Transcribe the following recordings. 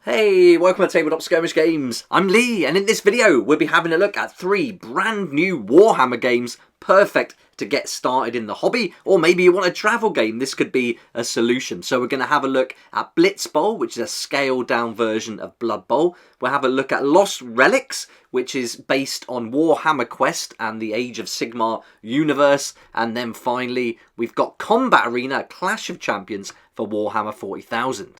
Hey, welcome to Tabletop Skirmish Games. I'm Lee, and in this video we'll be having a look at 3 brand new Warhammer games, perfect to get started in the hobby, or maybe you want a travel game. This could be a solution. So we're going to have a look at Blitzball, which is a scaled down version of Blood Bowl. We'll have a look at Lost Relics, which is based on Warhammer Quest and the Age of Sigmar universe. And then finally, we've got Combat Arena, Clash of Champions for Warhammer 40,000.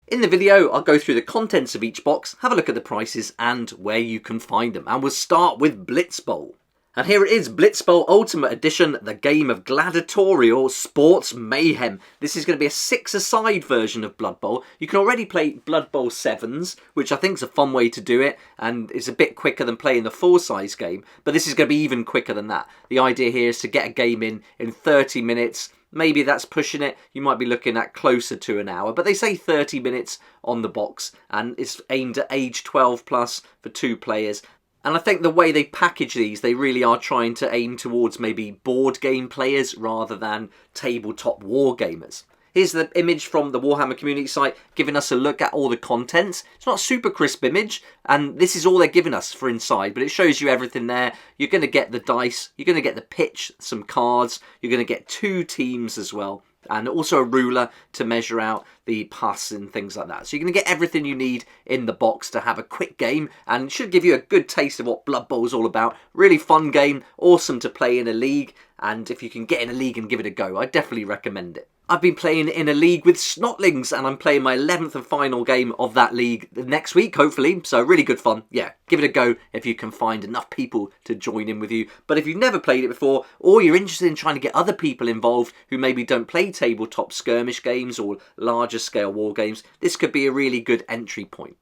In the video, I'll go through the contents of each box, have a look at the prices and where you can find them. And we'll start with Blitzball. And here it is, Blitzball Ultimate Edition, the game of gladiatorial sports mayhem. This is going to be a 6-a-side version of Blood Bowl. You can already play Blood Bowl 7s, which I think is a fun way to do it, and it's a bit quicker than playing the full-size game, but this is going to be even quicker than that. The idea here is to get a game in 30 minutes. Maybe that's pushing it. You might be looking at closer to an hour, but they say 30 minutes on the box, and it's aimed at age 12 plus for 2 players. And I think the way they package these, they really are trying to aim towards maybe board game players rather than tabletop war gamers. Here's the image from the Warhammer community site giving us a look at all the contents. It's not a super crisp image, and this is all they're giving us for inside, but it shows you everything there. You're going to get the dice, you're going to get the pitch, some cards, you're going to get 2 teams as well, and also a ruler to measure out the pass and things like that. So you're going to get everything you need in the box to have a quick game, and it should give you a good taste of what Blood Bowl is all about. Really fun game, awesome to play in a league, and if you can get in a league and give it a go, I definitely recommend it. I've been playing in a league with Snotlings, and I'm playing my 11th and final game of that league next week, hopefully. So really good fun. Yeah, give it a go if you can find enough people to join in with you. But if you've never played it before, or you're interested in trying to get other people involved who maybe don't play tabletop skirmish games or larger scale war games, this could be a really good entry point.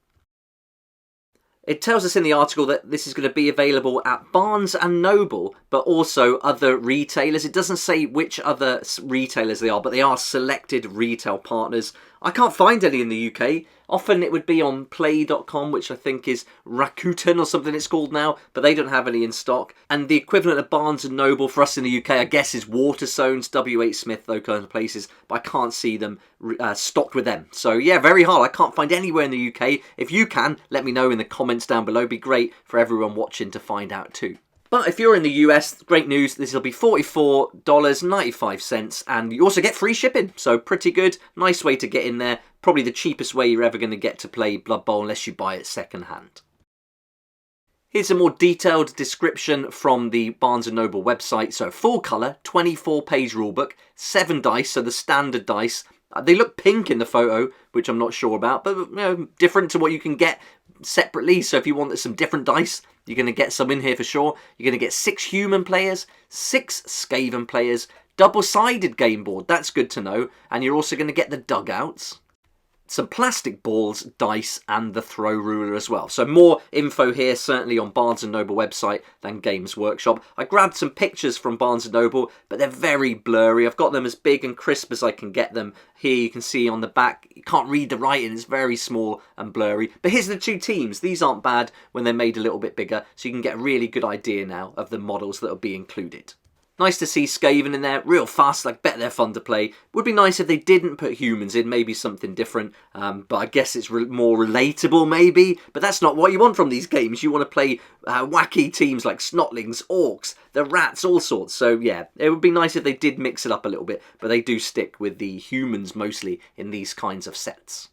It tells us in the article that this is going to be available at Barnes & Noble, but also other retailers. It doesn't say which other retailers they are, but they are selected retail partners. I can't find any in the UK. Often it would be on play.com, which I think is Rakuten or something it's called now, but they don't have any in stock. And the equivalent of Barnes & Noble for us in the UK, I guess, is Waterstones, W.H. Smith, those kinds of places, but I can't see them stocked with them. So yeah, very hard. I can't find anywhere in the UK. If you can, let me know in the comments down below. It'd be great for everyone watching to find out too. But if you're in the US, great news, this will be $44.95, and you also get free shipping, so pretty good. Nice way to get in there. Probably the cheapest way you're ever going to get to play Blood Bowl unless you buy it second hand. Here's a more detailed description from the Barnes & Noble website. So full colour, 24-page rulebook, 7 dice, so the standard dice. They look pink in the photo, which I'm not sure about, but you know, different to what you can get separately. So if you wanted some different dice, you're going to get some in here for sure. You're going to get 6 human players, 6 Skaven players, double-sided game board, that's good to know. And you're also going to get the dugouts, some plastic balls, dice, and the throw ruler as well. So more info here, certainly on Barnes & Noble website than Games Workshop. I grabbed some pictures from Barnes & Noble, but they're very blurry. I've got them as big and crisp as I can get them. Here you can see on the back, you can't read the writing, it's very small and blurry. But here's the 2 teams. These aren't bad when they're made a little bit bigger, so you can get a really good idea now of the models that will be included. Nice to see Skaven in there, real fast, I bet they're fun to play. Would be nice if they didn't put humans in, maybe something different, but I guess it's more relatable maybe, but that's not what you want from these games. You want to play wacky teams like Snotlings, Orcs, the Rats, all sorts. So yeah, it would be nice if they did mix it up a little bit, but they do stick with the humans mostly in these kinds of sets.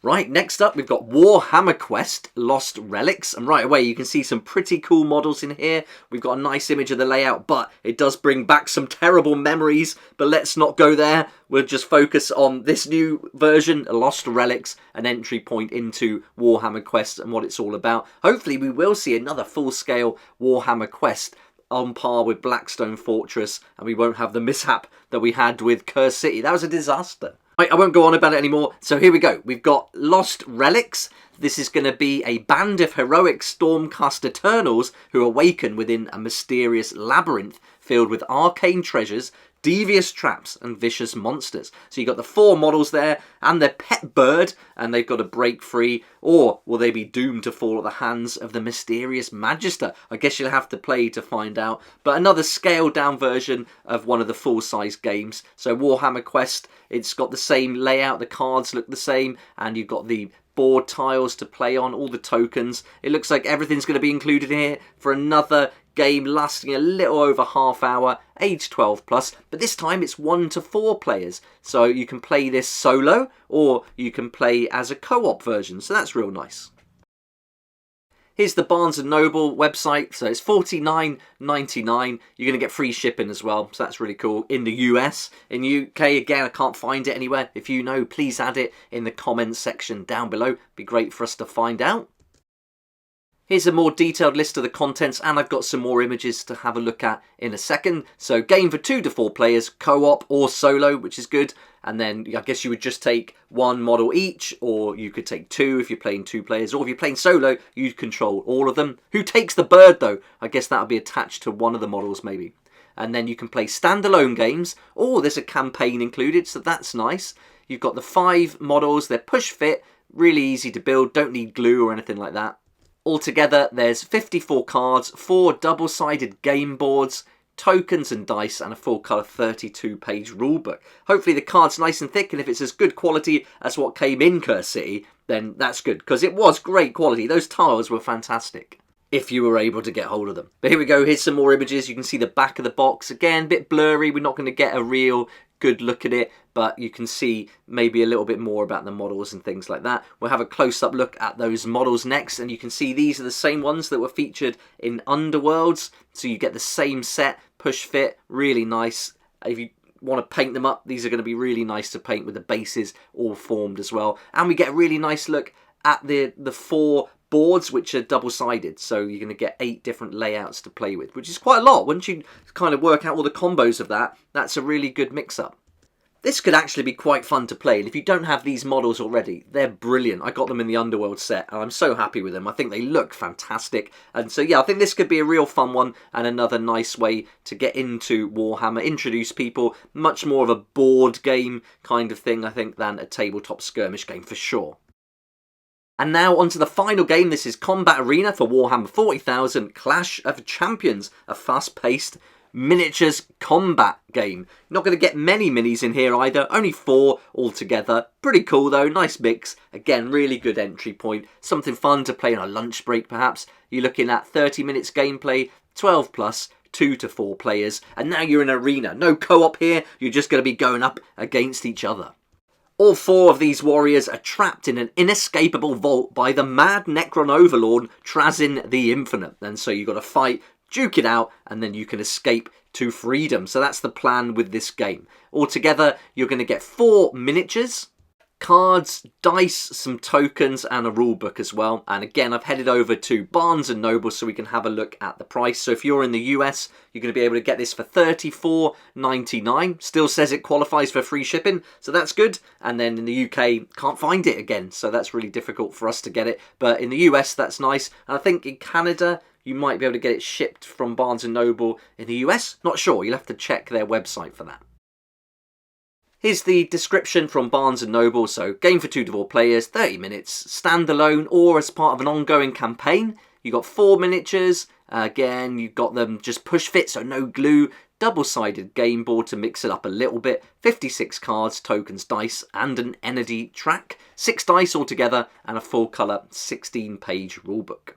Right, next up we've got Warhammer Quest, Lost Relics, and right away you can see some pretty cool models in here. We've got a nice image of the layout, but it does bring back some terrible memories, but let's not go there. We'll just focus on this new version, Lost Relics, an entry point into Warhammer Quest and what it's all about. Hopefully we will see another full-scale Warhammer Quest on par with Blackstone Fortress, and we won't have the mishap that we had with Curse City. That was a disaster. Right, I won't go on about it anymore, so here we go. We've got Lost Relics. This is going to be a band of heroic Stormcast Eternals who awaken within a mysterious labyrinth filled with arcane treasures, devious traps and vicious monsters. So you've got the 4 models there and their pet bird, and they've got to break free, or will they be doomed to fall at the hands of the mysterious Magister? I guess you'll have to play to find out. But another scaled down version of one of the full-size games. So Warhammer Quest, it's got the same layout, the cards look the same, and you've got the board tiles to play on, all the tokens. It looks like everything's going to be included here for another game lasting a little over half hour, age 12 plus, but this time it's 1 to 4 players. So you can play this solo, or you can play as a co-op version, so that's real nice. Here's the Barnes & Noble website, so it's $49.99. You're going to get free shipping as well, so that's really cool. In the US, in UK, again, I can't find it anywhere. If you know, please add it in the comments section down below. Be great for us to find out. Here's a more detailed list of the contents, and I've got some more images to have a look at in a second. So game for 2 to 4 players, co-op or solo, which is good. And then I guess you would just take 1 model each, or you could take 2 if you're playing 2 players, or if you're playing solo, you'd control all of them. Who takes the bird though? I guess that'll be attached to one of the models maybe. And then you can play standalone games, or there's a campaign included, so that's nice. You've got the 5 models, they're push fit, really easy to build, don't need glue or anything like that. Altogether, there's 54 cards, 4 double-sided game boards, tokens and dice, and a full-colour 32-page rulebook. Hopefully the card's nice and thick, and if it's as good quality as what came in Curse City, then that's good, because it was great quality. Those tiles were fantastic, if you were able to get hold of them. But here we go, here's some more images. You can see the back of the box. Again, a bit blurry, we're not going to get a real good look at it, but you can see maybe a little bit more about the models and things like that. We'll have a close-up look at those models next, and you can see these are the same ones that were featured in Underworlds, so you get the same set, push fit, really nice. If you want to paint them up, these are going to be really nice to paint with the bases all formed as well. And we get a really nice look at the 4 boards, which are double-sided, so you're going to get 8 different layouts to play with, which is quite a lot. Once you kind of work out all the combos of that, that's a really good mix-up. This could actually be quite fun to play, and if you don't have these models already, they're brilliant. I got them in the Underworld set, and I'm so happy with them. I think they look fantastic, and so yeah, I think this could be a real fun one, and another nice way to get into Warhammer, introduce people, much more of a board game kind of thing, I think, than a tabletop skirmish game for sure. And now onto the final game. This is Combat Arena for Warhammer 40,000 Clash of Champions, a fast-paced miniatures combat game. Not going to get many minis in here either, only 4 altogether. Pretty cool though, nice mix. Again, really good entry point. Something fun to play on a lunch break perhaps. You're looking at 30 minutes gameplay, 12 plus, 2 to 4 players. And now you're in an arena. No co-op here, you're just going to be going up against each other. All 4 of these warriors are trapped in an inescapable vault by the mad Necron Overlord Trazyn the Infinite. And so you've got to fight, duke it out, and then you can escape to freedom. So that's the plan with this game. Altogether, you're going to get 4 miniatures, cards, dice, some tokens, and a rulebook as well. And again, I've headed over to Barnes & Noble so we can have a look at the price. So if you're in the US, you're going to be able to get this for $34.99. Still says it qualifies for free shipping, so that's good. And then in the UK, can't find it again, so that's really difficult for us to get it. But in the US, that's nice. And I think in Canada, you might be able to get it shipped from Barnes & Noble in the US. Not sure, you'll have to check their website for that. Here's the description from Barnes & Noble. So, game for 2 to 4 players, 30 minutes, standalone or as part of an ongoing campaign. You've got 4 miniatures. Again, you've got them just push fit, so no glue. Double-sided game board to mix it up a little bit. 56 cards, tokens, dice, and an entity track. 6 dice altogether, and a full-colour 16-page rulebook.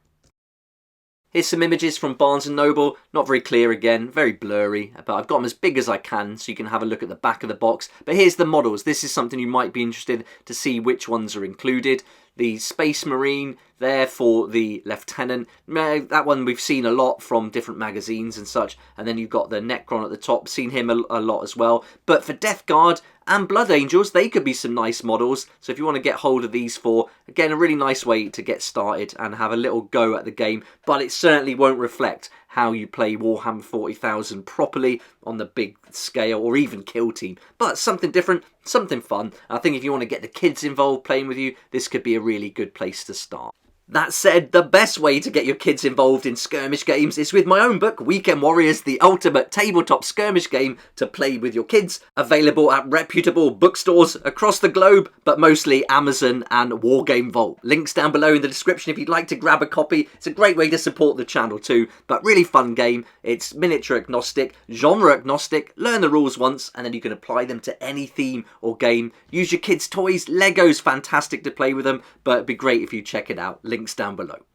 Here's some images from Barnes & Noble, not very clear again, very blurry, but I've got them as big as I can so you can have a look at the back of the box. But here's the models. This is something you might be interested to see which ones are included. The Space Marine there for the Lieutenant. That one we've seen a lot from different magazines and such. And then you've got the Necron at the top, seen him a lot as well. But for Death Guard and Blood Angels, they could be some nice models. So if you want to get hold of these 4, again, a really nice way to get started and have a little go at the game. But it certainly won't reflect how you play Warhammer 40,000 properly on the big scale or even Kill Team. But something different, something fun. I think if you want to get the kids involved playing with you, this could be a really good place to start. That said, the best way to get your kids involved in skirmish games is with my own book, Weekend Warriors, the ultimate tabletop skirmish game to play with your kids. Available at reputable bookstores across the globe, but mostly Amazon and Wargame Vault. Links down below in the description if you'd like to grab a copy. It's a great way to support the channel too, but really fun game. It's miniature agnostic, genre agnostic, learn the rules once and then you can apply them to any theme or game. Use your kids' toys, Lego's fantastic to play with them, but it'd be great if you check it out. Links down below.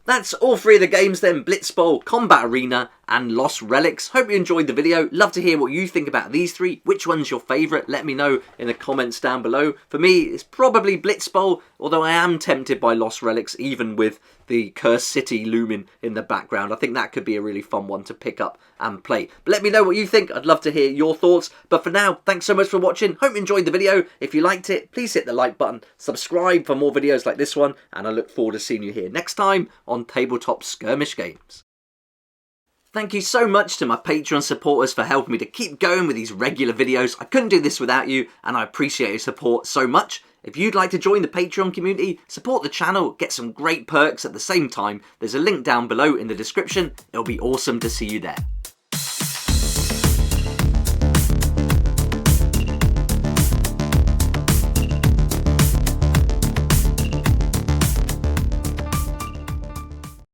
That's all three of the games then, Blitzball, Combat Arena and Lost Relics. Hope you enjoyed the video. Love to hear what you think about these three. Which one's your favourite? Let me know in the comments down below. For me, it's probably Blitzball, although I am tempted by Lost Relics, even with the Cursed City looming in the background. I think that could be a really fun one to pick up and play. But let me know what you think. I'd love to hear your thoughts. But for now, thanks so much for watching. Hope you enjoyed the video. If you liked it, please hit the like button. Subscribe for more videos like this one. And I look forward to seeing you here next time on Tabletop Skirmish Games. Thank you so much to my Patreon supporters for helping me to keep going with these regular videos. I couldn't do this without you, and I appreciate your support so much. If you'd like to join the Patreon community, support the channel, get some great perks at the same time, there's a link down below in the description. It'll be awesome to see you there.